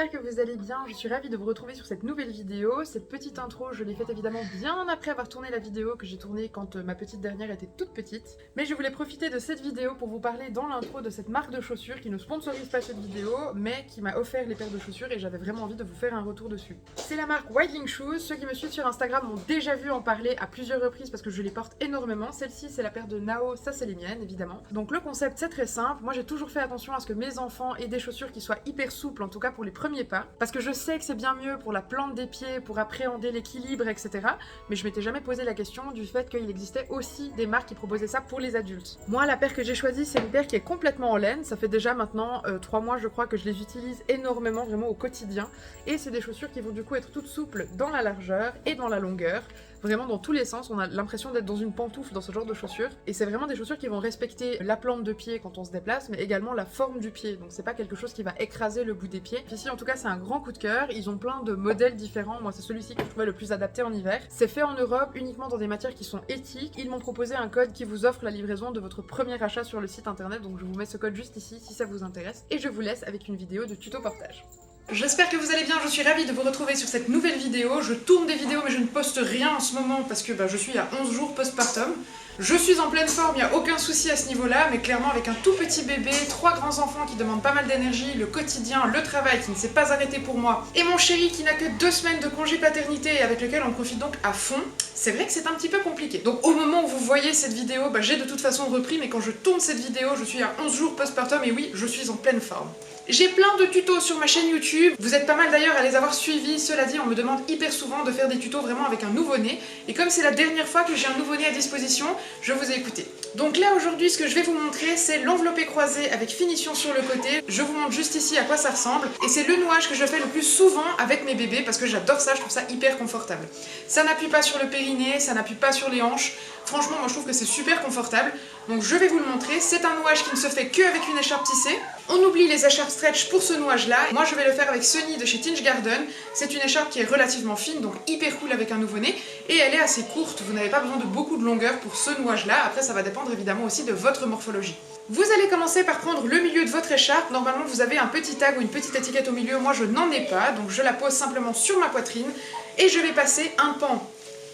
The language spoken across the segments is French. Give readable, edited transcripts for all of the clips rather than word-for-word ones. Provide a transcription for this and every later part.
j'espère que vous allez bien. Je suis ravie de vous retrouver sur cette nouvelle vidéo. Cette petite intro, je l'ai faite évidemment bien après avoir tourné la vidéo que j'ai tournée quand ma petite dernière était toute petite. Mais je voulais profiter de cette vidéo pour vous parler dans l'intro de cette marque de chaussures qui ne sponsorise pas cette vidéo, mais qui m'a offert les paires de chaussures et j'avais vraiment envie de vous faire un retour dessus. C'est la marque Wildling Shoes. Ceux qui me suivent sur Instagram m'ont déjà vu en parler à plusieurs reprises parce que je les porte énormément. Celle-ci, c'est la paire de Nao, ça c'est les miennes évidemment. Donc le concept, c'est très simple. Moi, j'ai toujours fait attention à ce que mes enfants aient des chaussures qui soient hyper souples, en tout cas pour les premiers pas, parce que je sais que c'est bien mieux pour la plante des pieds, pour appréhender l'équilibre, etc. Mais je m'étais jamais posé la question du fait qu'il existait aussi des marques qui proposaient ça pour les adultes. Moi, la paire que j'ai choisie, c'est une paire qui est complètement en laine. Ça fait déjà maintenant 3 mois, je crois, que je les utilise énormément, vraiment au quotidien. Et c'est des chaussures qui vont du coup être toutes souples dans la largeur et dans la longueur. Vraiment dans tous les sens, on a l'impression d'être dans une pantoufle dans ce genre de chaussures. Et c'est vraiment des chaussures qui vont respecter la plante de pied quand on se déplace, mais également la forme du pied. Donc c'est pas quelque chose qui va écraser le bout des pieds. Ici en tout cas c'est un grand coup de cœur. Ils ont plein de modèles différents. Moi c'est celui-ci que je trouvais le plus adapté en hiver. C'est fait en Europe uniquement dans des matières qui sont éthiques. Ils m'ont proposé un code qui vous offre la livraison de votre premier achat sur le site internet. Donc je vous mets ce code juste ici si ça vous intéresse. Et je vous laisse avec une vidéo de tuto portage. J'espère que vous allez bien, je suis ravie de vous retrouver sur cette nouvelle vidéo. Je tourne des vidéos mais je ne poste rien en ce moment parce que je suis à 11 jours postpartum. Je suis en pleine forme, il n'y a aucun souci à ce niveau-là, mais clairement avec un tout petit bébé, 3 grands enfants qui demandent pas mal d'énergie, le quotidien, le travail qui ne s'est pas arrêté pour moi, et mon chéri qui n'a que 2 semaines de congé paternité et avec lequel on profite donc à fond, c'est vrai que c'est un petit peu compliqué. Donc au moment où vous voyez cette vidéo, j'ai de toute façon repris, mais quand je tourne cette vidéo, je suis à 11 jours postpartum et oui, je suis en pleine forme. J'ai plein de tutos sur ma chaîne YouTube, vous êtes pas mal d'ailleurs à les avoir suivis, cela dit on me demande hyper souvent de faire des tutos vraiment avec un nouveau-né, et comme c'est la dernière fois que j'ai un nouveau-né à disposition, je vous ai écouté. Donc là aujourd'hui ce que je vais vous montrer c'est l'enveloppé croisé avec finition sur le côté, je vous montre juste ici à quoi ça ressemble, et c'est le nouage que je fais le plus souvent avec mes bébés parce que j'adore ça, je trouve ça hyper confortable. Ça n'appuie pas sur le périnée, ça n'appuie pas sur les hanches, franchement moi je trouve que c'est super confortable, donc je vais vous le montrer, c'est un nouage qui ne se fait qu'avec une écharpe tissée. On oublie les écharpes stretch pour ce nouage là, moi je vais le faire avec Sunny de chez Tinge Garden, c'est une écharpe qui est relativement fine, donc hyper cool avec un nouveau-né, et elle est assez courte, vous n'avez pas besoin de beaucoup de longueur pour ce nouage là, après ça va dépendre évidemment aussi de votre morphologie. Vous allez commencer par prendre le milieu de votre écharpe, normalement vous avez un petit tag ou une petite étiquette au milieu, moi je n'en ai pas, donc je la pose simplement sur ma poitrine, et je vais passer un pan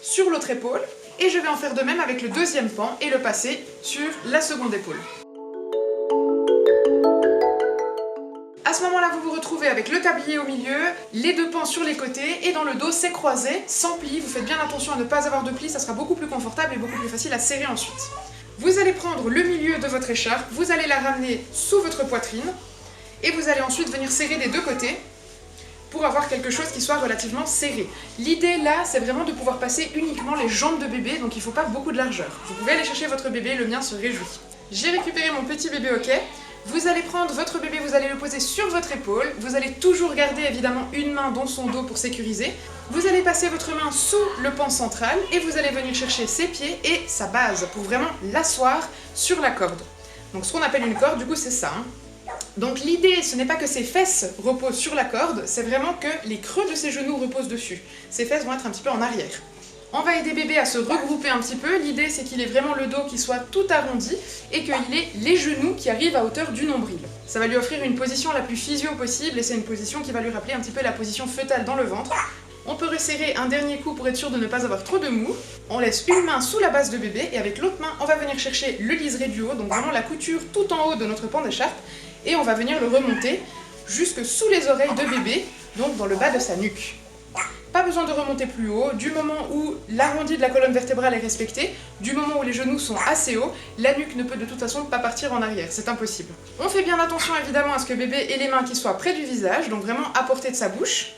sur l'autre épaule, et je vais en faire de même avec le deuxième pan et le passer sur la seconde épaule. À ce moment-là, vous vous retrouvez avec le tablier au milieu, les deux pans sur les côtés, et dans le dos, c'est croisé, sans plis. Vous faites bien attention à ne pas avoir de plis, ça sera beaucoup plus confortable et beaucoup plus facile à serrer ensuite. Vous allez prendre le milieu de votre écharpe, vous allez la ramener sous votre poitrine, et vous allez ensuite venir serrer des deux côtés, pour avoir quelque chose qui soit relativement serré. L'idée là, c'est vraiment de pouvoir passer uniquement les jambes de bébé, donc il ne faut pas beaucoup de largeur. Vous pouvez aller chercher votre bébé, le mien se réjouit. J'ai récupéré mon petit bébé au quai. Vous allez prendre votre bébé, vous allez le poser sur votre épaule. Vous allez toujours garder évidemment une main dans son dos pour sécuriser. Vous allez passer votre main sous le pan central et vous allez venir chercher ses pieds et sa base pour vraiment l'asseoir sur la corde. Donc ce qu'on appelle une corde, du coup c'est ça. Donc l'idée, ce n'est pas que ses fesses reposent sur la corde, c'est vraiment que les creux de ses genoux reposent dessus. Ses fesses vont être un petit peu en arrière. On va aider bébé à se regrouper un petit peu, l'idée c'est qu'il ait vraiment le dos qui soit tout arrondi et qu'il ait les genoux qui arrivent à hauteur du nombril. Ça va lui offrir une position la plus physio possible et c'est une position qui va lui rappeler un petit peu la position fœtale dans le ventre. On peut resserrer un dernier coup pour être sûr de ne pas avoir trop de mou. On laisse une main sous la base de bébé et avec l'autre main on va venir chercher le liseré du haut, donc vraiment la couture tout en haut de notre pan d'écharpe. Et on va venir le remonter jusque sous les oreilles de bébé, donc dans le bas de sa nuque. Pas besoin de remonter plus haut, du moment où l'arrondi de la colonne vertébrale est respecté, du moment où les genoux sont assez hauts, la nuque ne peut de toute façon pas partir en arrière, c'est impossible. On fait bien attention évidemment à ce que bébé ait les mains qui soient près du visage, donc vraiment à portée de sa bouche.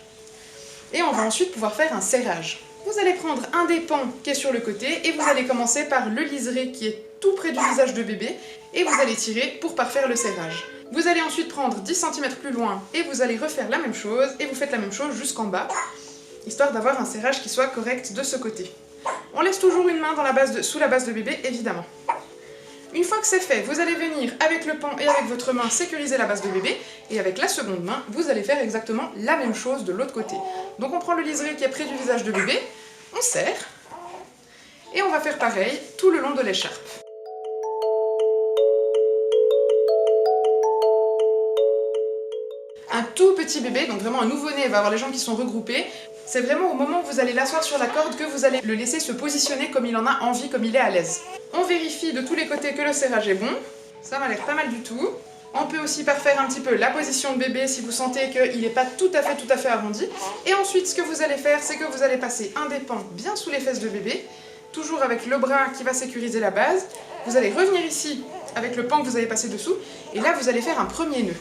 Et on va ensuite pouvoir faire un serrage. Vous allez prendre un des pans qui est sur le côté et vous allez commencer par le liseré qui est tout près du visage de bébé et vous allez tirer pour parfaire le serrage. Vous allez ensuite prendre 10 cm plus loin et vous allez refaire la même chose et vous faites la même chose jusqu'en bas, histoire d'avoir un serrage qui soit correct de ce côté. On laisse toujours une main sous la base de bébé, évidemment. Une fois que c'est fait, vous allez venir avec le pan et avec votre main sécuriser la base de bébé et avec la seconde main, vous allez faire exactement la même chose de l'autre côté. Donc on prend le liseré qui est près du visage de bébé, on serre et on va faire pareil tout le long de l'écharpe. Un tout petit bébé, donc vraiment un nouveau-né va avoir les jambes qui sont regroupées, c'est vraiment au moment où vous allez l'asseoir sur la corde que vous allez le laisser se positionner comme il en a envie, comme il est à l'aise. On vérifie de tous les côtés que le serrage est bon, ça m'a l'air pas mal du tout. On peut aussi parfaire un petit peu la position de bébé si vous sentez qu'il n'est pas tout à fait arrondi. Et ensuite, ce que vous allez faire, c'est que vous allez passer un des pans bien sous les fesses de bébé, toujours avec le bras qui va sécuriser la base. Vous allez revenir ici avec le pan que vous avez passé dessous, et là vous allez faire un premier nœud.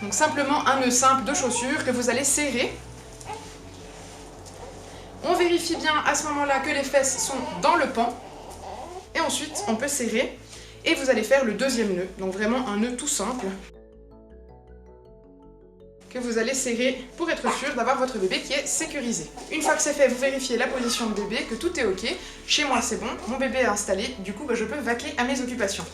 Donc simplement un nœud simple de chaussure que vous allez serrer. On vérifie bien à ce moment-là que les fesses sont dans le pan, et ensuite on peut serrer. Et vous allez faire le deuxième nœud, donc vraiment un nœud tout simple que vous allez serrer pour être sûr d'avoir votre bébé qui est sécurisé. Une fois que c'est fait, vous vérifiez la position de bébé, que tout est ok. Chez moi c'est bon, mon bébé est installé, du coup je peux vaquer à mes occupations.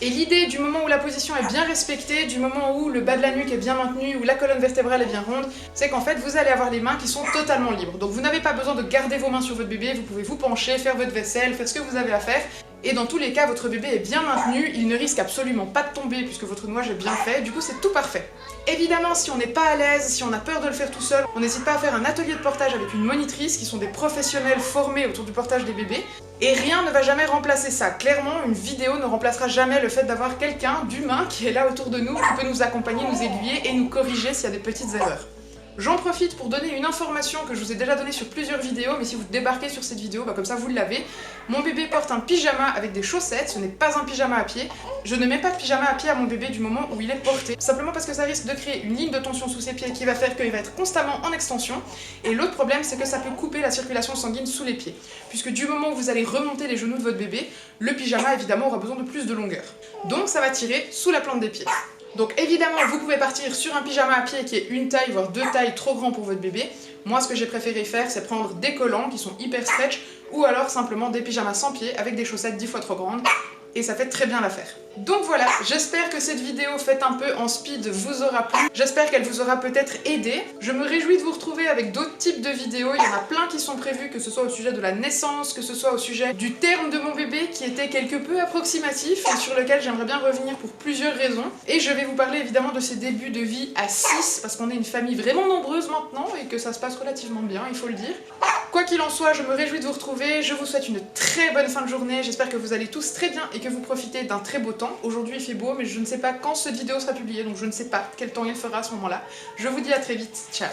Et l'idée du moment où la position est bien respectée, du moment où le bas de la nuque est bien maintenu, où la colonne vertébrale est bien ronde, c'est qu'en fait vous allez avoir les mains qui sont totalement libres. Donc vous n'avez pas besoin de garder vos mains sur votre bébé, vous pouvez vous pencher, faire votre vaisselle, faire ce que vous avez à faire. Et dans tous les cas, votre bébé est bien maintenu, il ne risque absolument pas de tomber puisque votre nouage est bien fait, du coup c'est tout parfait. Évidemment, si on n'est pas à l'aise, si on a peur de le faire tout seul, on n'hésite pas à faire un atelier de portage avec une monitrice qui sont des professionnels formés autour du portage des bébés. Et rien ne va jamais remplacer ça. Clairement, une vidéo ne remplacera jamais le fait d'avoir quelqu'un d'humain qui est là autour de nous, qui peut nous accompagner, nous aiguiller et nous corriger s'il y a des petites erreurs. J'en profite pour donner une information que je vous ai déjà donnée sur plusieurs vidéos, mais si vous débarquez sur cette vidéo, comme ça vous l'avez. Mon bébé porte un pyjama avec des chaussettes, ce n'est pas un pyjama à pied. Je ne mets pas de pyjama à pied à mon bébé du moment où il est porté, simplement parce que ça risque de créer une ligne de tension sous ses pieds qui va faire qu'il va être constamment en extension. Et l'autre problème, c'est que ça peut couper la circulation sanguine sous les pieds, puisque du moment où vous allez remonter les genoux de votre bébé, le pyjama évidemment aura besoin de plus de longueur. Donc ça va tirer sous la plante des pieds. Donc évidemment, vous pouvez partir sur un pyjama à pied qui est une taille, voire deux tailles trop grand pour votre bébé. Moi, ce que j'ai préféré faire, c'est prendre des collants qui sont hyper stretch, ou alors simplement des pyjamas sans pied avec des chaussettes 10 fois trop grandes. Et ça fait très bien l'affaire. Donc voilà, j'espère que cette vidéo faite un peu en speed vous aura plu. J'espère qu'elle vous aura peut-être aidé. Je me réjouis de vous retrouver avec d'autres types de vidéos. Il y en a plein qui sont prévus, que ce soit au sujet de la naissance, que ce soit au sujet du terme de mon bébé qui était quelque peu approximatif et sur lequel j'aimerais bien revenir pour plusieurs raisons. Et je vais vous parler évidemment de ses débuts de vie à 6, parce qu'on est une famille vraiment nombreuse maintenant et que ça se passe relativement bien, il faut le dire. Quoi qu'il en soit, je me réjouis de vous retrouver. Je vous souhaite une très bonne fin de journée. J'espère que vous allez tous très bien et que vous profitez d'un très beau temps. Aujourd'hui il fait beau, mais je ne sais pas quand cette vidéo sera publiée, donc je ne sais pas quel temps il fera à ce moment-là. Je vous dis à très vite, ciao!